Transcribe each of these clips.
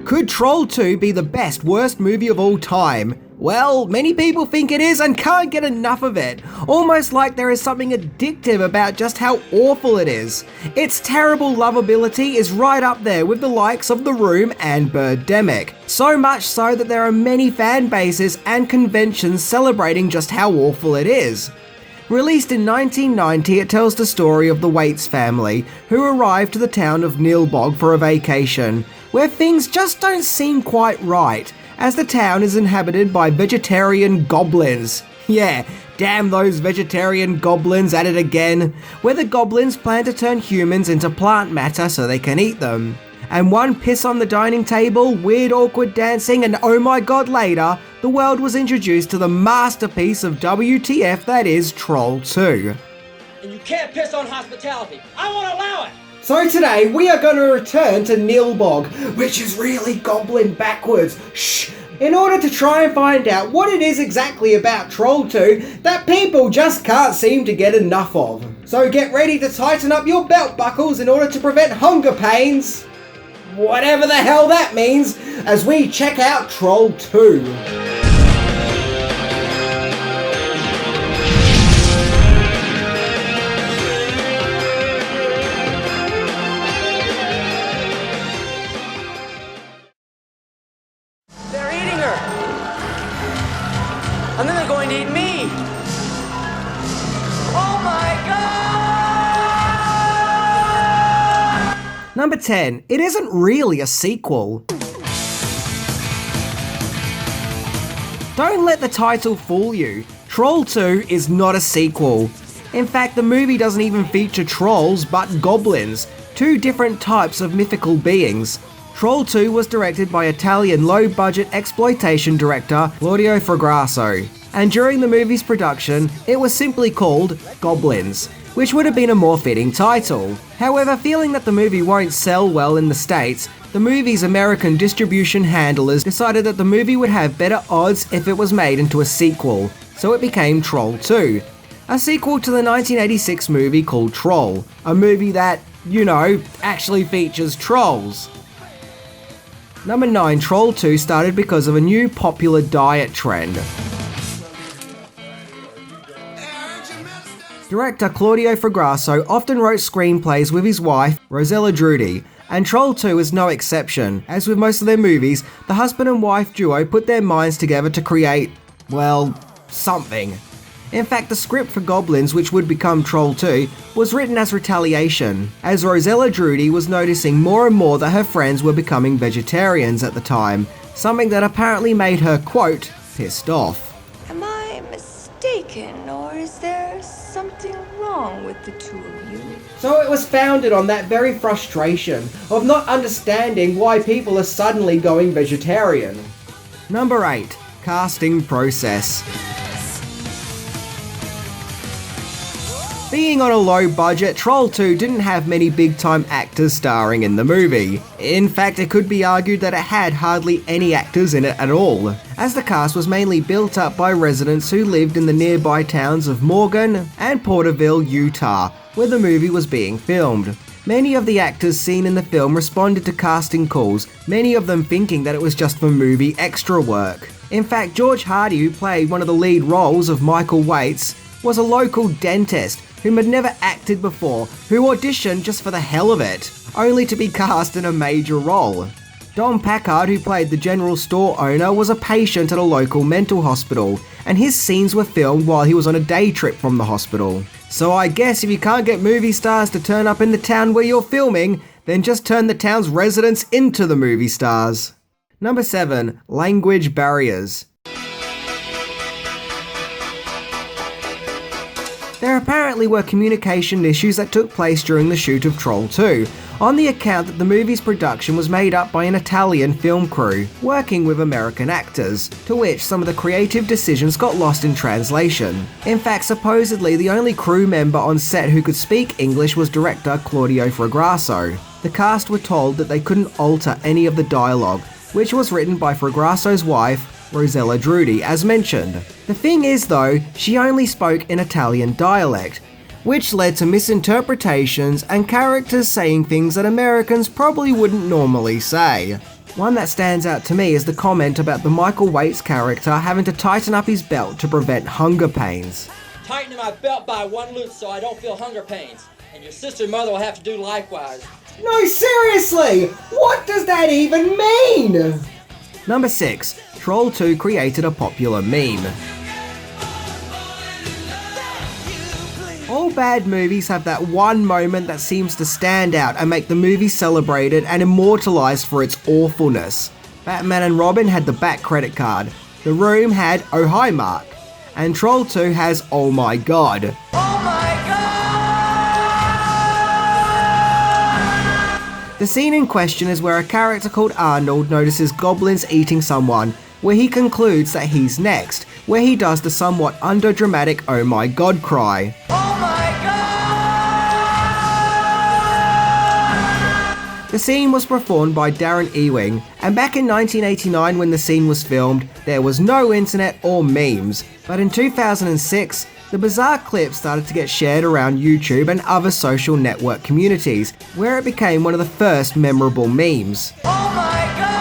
Could Troll2 be the best, worst movie of all time? Well, many people think it is and can't get enough of it, almost like there is something addictive about just how awful it is. Its terrible lovability is right up there with the likes of The Room and Birdemic, so much so that there are many fan bases and conventions celebrating just how awful it is. Released in 1990, it tells the story of the Waits family, who arrived to the town of Nilbog for a vacation, where things just don't seem quite right, as the town is inhabited by vegetarian goblins. Yeah, damn those vegetarian goblins at it again, where the goblins plan to turn humans into plant matter so they can eat them. And one piss on the dining table, weird awkward dancing, and oh my god later, the world was introduced to the masterpiece of WTF that is Troll2. And you can't piss on hospitality. I won't allow it! So today we are going to return to Nilbog, which is really goblin backwards, in order to try and find out what it is exactly about Troll2 that people just can't seem to get enough of. So get ready to tighten up your belt buckles in order to prevent hunger pains, whatever the hell that means, as we check out Troll2. And then they're going to eat me! Oh my god! Number 10. It isn't really a sequel. Don't let the title fool you. Troll2 is not a sequel. In fact, the movie doesn't even feature trolls, but goblins, two different types of mythical beings. Troll2 was directed by Italian low-budget exploitation director Claudio Fragasso, and during the movie's production, it was simply called Goblins, which would have been a more fitting title. However, feeling that the movie won't sell well in the States, the movie's American distribution handlers decided that the movie would have better odds if it was made into a sequel, so it became Troll2, a sequel to the 1986 movie called Troll, a movie that, you know, actually features trolls. Number 9. Troll2 started because of a new popular diet trend. Director Claudio Fragasso often wrote screenplays with his wife, Rosella Drudy, and Troll2 is no exception. As with most of their movies, the husband and wife duo put their minds together to create, well, something. In fact, the script for Goblins, which would become Troll2, was written as retaliation, as Rosella Drudy was noticing more and more that her friends were becoming vegetarians at the time, something that apparently made her, quote, pissed off. Am I mistaken, or is there something wrong with the two of you? So it was founded on that very frustration of not understanding why people are suddenly going vegetarian. Number 8. Casting process. Being on a low budget, Troll2 didn't have many big-time actors starring in the movie. In fact, it could be argued that it had hardly any actors in it at all, as the cast was mainly built up by residents who lived in the nearby towns of Morgan and Porterville, Utah, where the movie was being filmed. Many of the actors seen in the film responded to casting calls, many of them thinking that it was just for movie extra work. In fact, George Hardy, who played one of the lead roles of Michael Waits, was a local dentist whom had never acted before, who auditioned just for the hell of it, only to be cast in a major role. Don Packard, who played the general store owner, was a patient at a local mental hospital, and his scenes were filmed while he was on a day trip from the hospital. So I guess if you can't get movie stars to turn up in the town where you're filming, then just turn the town's residents into the movie stars. Number 7. Language barriers. There apparently were communication issues that took place during the shoot of Troll2, on the account that the movie's production was made up by an Italian film crew, working with American actors, to which some of the creative decisions got lost in translation. In fact, supposedly the only crew member on set who could speak English was director Claudio Fragasso. The cast were told that they couldn't alter any of the dialogue, which was written by Fragrasso's wife, Rosella Drudy, as mentioned. The thing is though, she only spoke in Italian dialect, which led to misinterpretations and characters saying things that Americans probably wouldn't normally say. One that stands out to me is the comment about the Michael Waits character having to tighten up his belt to prevent hunger pains. Tightening my belt by one loop so I don't feel hunger pains. And your sister and mother will have to do likewise. No, seriously! What does that even mean? Number 6. Troll2 created a popular meme. All bad movies have that one moment that seems to stand out and make the movie celebrated and immortalized for its awfulness. Batman and Robin had the back credit card. The Room had Oh Hi Mark. And Troll2 has Oh My God. Oh my God! The scene in question is where a character called Arnold notices goblins eating someone, where he concludes that he's next, where he does the somewhat underdramatic Oh My God cry. Oh my God! The scene was performed by Darren Ewing, and back in 1989 when the scene was filmed, there was no internet or memes. But in 2006, the bizarre clip started to get shared around YouTube and other social network communities, where it became one of the first memorable memes. Oh my God!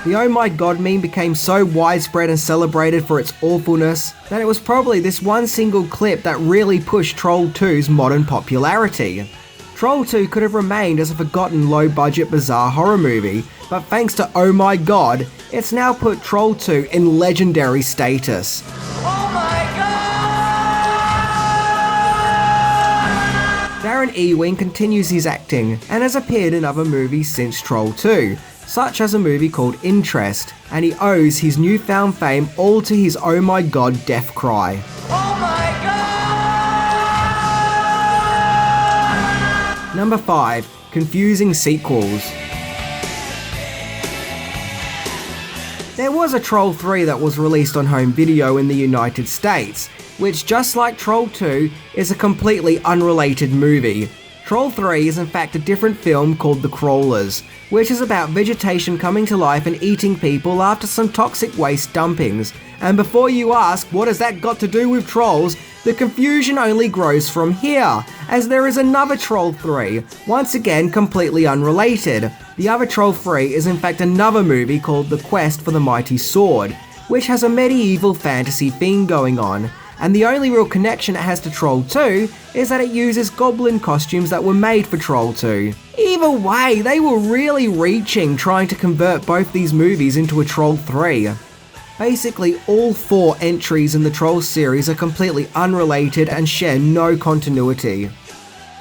The Oh My God meme became so widespread and celebrated for its awfulness that it was probably this one single clip that really pushed Troll2's modern popularity. Troll2 could have remained as a forgotten low-budget bizarre horror movie, but thanks to Oh My God, it's now put Troll2 in legendary status. Oh my God! Darren Ewing continues his acting and has appeared in other movies since Troll2, such as a movie called Interest, and he owes his newfound fame all to his Oh My God death cry. Oh my God! Number 5. Confusing sequels. There was a Troll 3 that was released on home video in the United States, which, just like Troll 2, is a completely unrelated movie. Troll 3 is in fact a different film called The Crawlers, which is about vegetation coming to life and eating people after some toxic waste dumpings. And before you ask, what has that got to do with trolls, the confusion only grows from here, as there is another Troll 3, once again completely unrelated. The other Troll 3 is in fact another movie called The Quest for the Mighty Sword, which has a medieval fantasy theme going on. And the only real connection it has to Troll 2 is that it uses goblin costumes that were made for Troll 2. Either way, they were really reaching trying to convert both these movies into a Troll 3. Basically, all 4 entries in the Troll series are completely unrelated and share no continuity.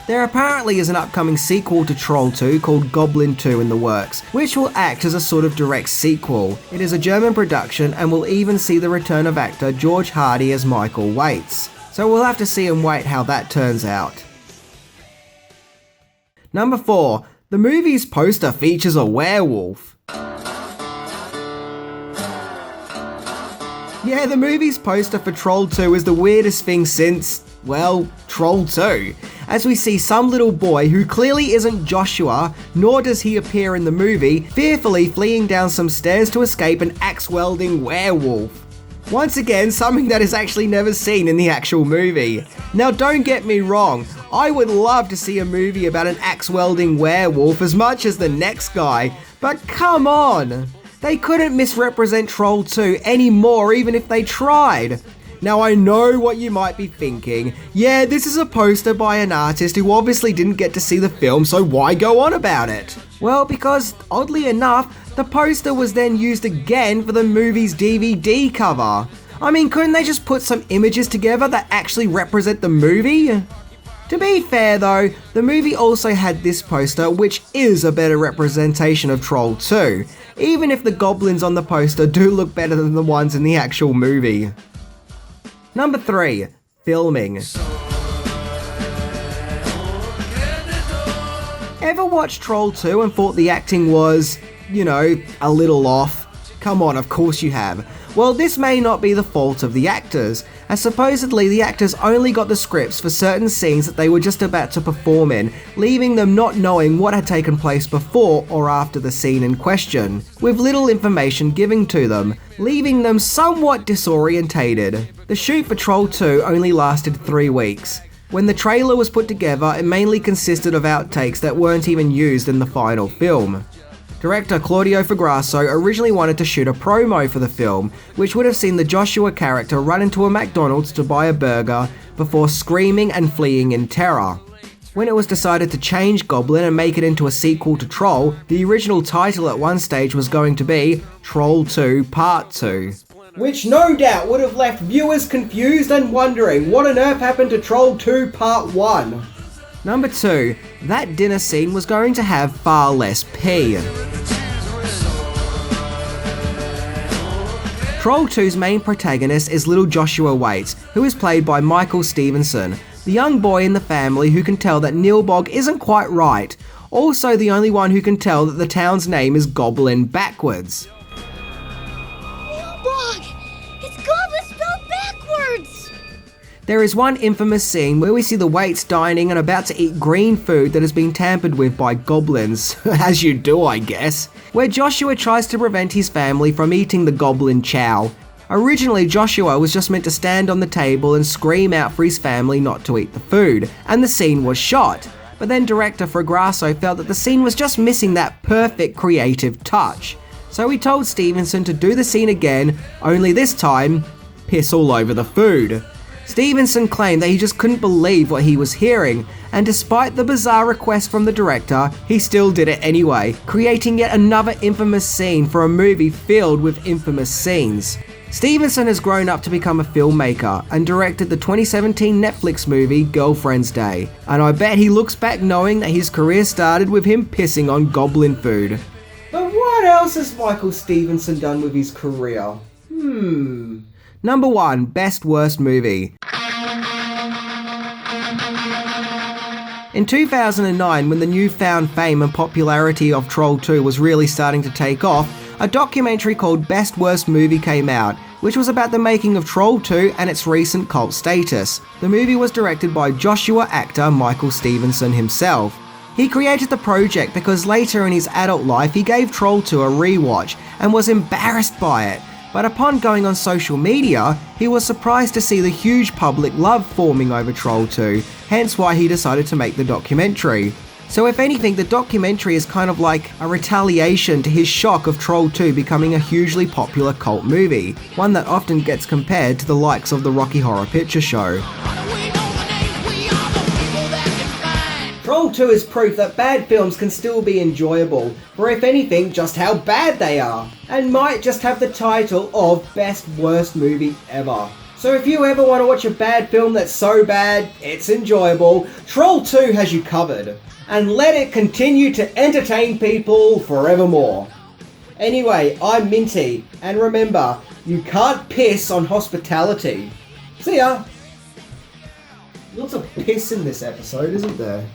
There apparently is an upcoming sequel to Troll 2 called Goblin 2 in the works, which will act as a sort of direct sequel. It is a German production and will even see the return of actor George Hardy as Michael Waits. So we'll have to see and wait how that turns out. Number 4. The movie's poster features a werewolf. Yeah, the movie's poster for Troll 2 is the weirdest thing since, well, Troll 2. As we see some little boy who clearly isn't Joshua, nor does he appear in the movie, fearfully fleeing down some stairs to escape an axe-wielding werewolf. Once again, something that is actually never seen in the actual movie. Now don't get me wrong, I would love to see a movie about an axe-wielding werewolf as much as the next guy, but come on! They couldn't misrepresent Troll 2 anymore even if they tried. Now I know what you might be thinking, yeah, this is a poster by an artist who obviously didn't get to see the film, so why go on about it? Well, because, oddly enough, the poster was then used again for the movie's DVD cover. I mean, couldn't they just put some images together that actually represent the movie? To be fair though, the movie also had this poster, which is a better representation of Troll 2, even if the goblins on the poster do look better than the ones in the actual movie. Number 3. Filming. Ever watched Troll 2 and thought the acting was, you know, a little off? Come on, of course you have. Well, this may not be the fault of the actors, as supposedly the actors only got the scripts for certain scenes that they were just about to perform in, leaving them not knowing what had taken place before or after the scene in question, with little information given to them, leaving them somewhat disorientated. The shoot for Troll 2 only lasted 3 weeks. When the trailer was put together, it mainly consisted of outtakes that weren't even used in the final film. Director Claudio Fagrasso originally wanted to shoot a promo for the film, which would have seen the Joshua character run into a McDonald's to buy a burger before screaming and fleeing in terror. When it was decided to change Goblin and make it into a sequel to Troll, the original title at one stage was going to be Troll2 Part 2. Which no doubt would have left viewers confused and wondering what on earth happened to Troll2 Part 1. Number 2, that dinner scene was going to have far less pee. Troll 2's main protagonist is little Joshua Waits, who is played by Michael Stevenson, the young boy in the family who can tell that Nilbog isn't quite right, also the only one who can tell that the town's name is Goblin backwards. Nilbog! It's Goblin spelled backwards! There is one infamous scene where we see the Waits dining and about to eat green food that has been tampered with by goblins, as you do I guess, where Joshua tries to prevent his family from eating the goblin chow. Originally, Joshua was just meant to stand on the table and scream out for his family not to eat the food, and the scene was shot. But then director Fagrasso felt that the scene was just missing that perfect creative touch. So he told Stevenson to do the scene again, only this time, piss all over the food. Stevenson claimed that he just couldn't believe what he was hearing, and despite the bizarre request from the director, he still did it anyway, creating yet another infamous scene for a movie filled with infamous scenes. Stevenson has grown up to become a filmmaker and directed the 2017 Netflix movie Girlfriend's Day, and I bet he looks back knowing that his career started with him pissing on goblin food. But what else has Michael Stevenson done with his career? Number 1, Best Worst Movie. In 2009, when the newfound fame and popularity of Troll 2 was really starting to take off, a documentary called Best Worst Movie came out, which was about the making of Troll 2 and its recent cult status. The movie was directed by Joshua actor Michael Stevenson himself. He created the project because later in his adult life he gave Troll 2 a rewatch and was embarrassed by it. But upon going on social media, he was surprised to see the huge public love forming over Troll 2, hence why he decided to make the documentary. So if anything, the documentary is kind of like a retaliation to his shock of Troll 2 becoming a hugely popular cult movie, one that often gets compared to the likes of the Rocky Horror Picture Show. Troll 2 is proof that bad films can still be enjoyable, or if anything, just how bad they are, and might just have the title of Best Worst Movie Ever. So if you ever want to watch a bad film that's so bad, it's enjoyable, Troll 2 has you covered. And let it continue to entertain people forevermore. Anyway, I'm Minty, and remember, you can't piss on hospitality. See ya! Lots of piss in this episode, isn't there?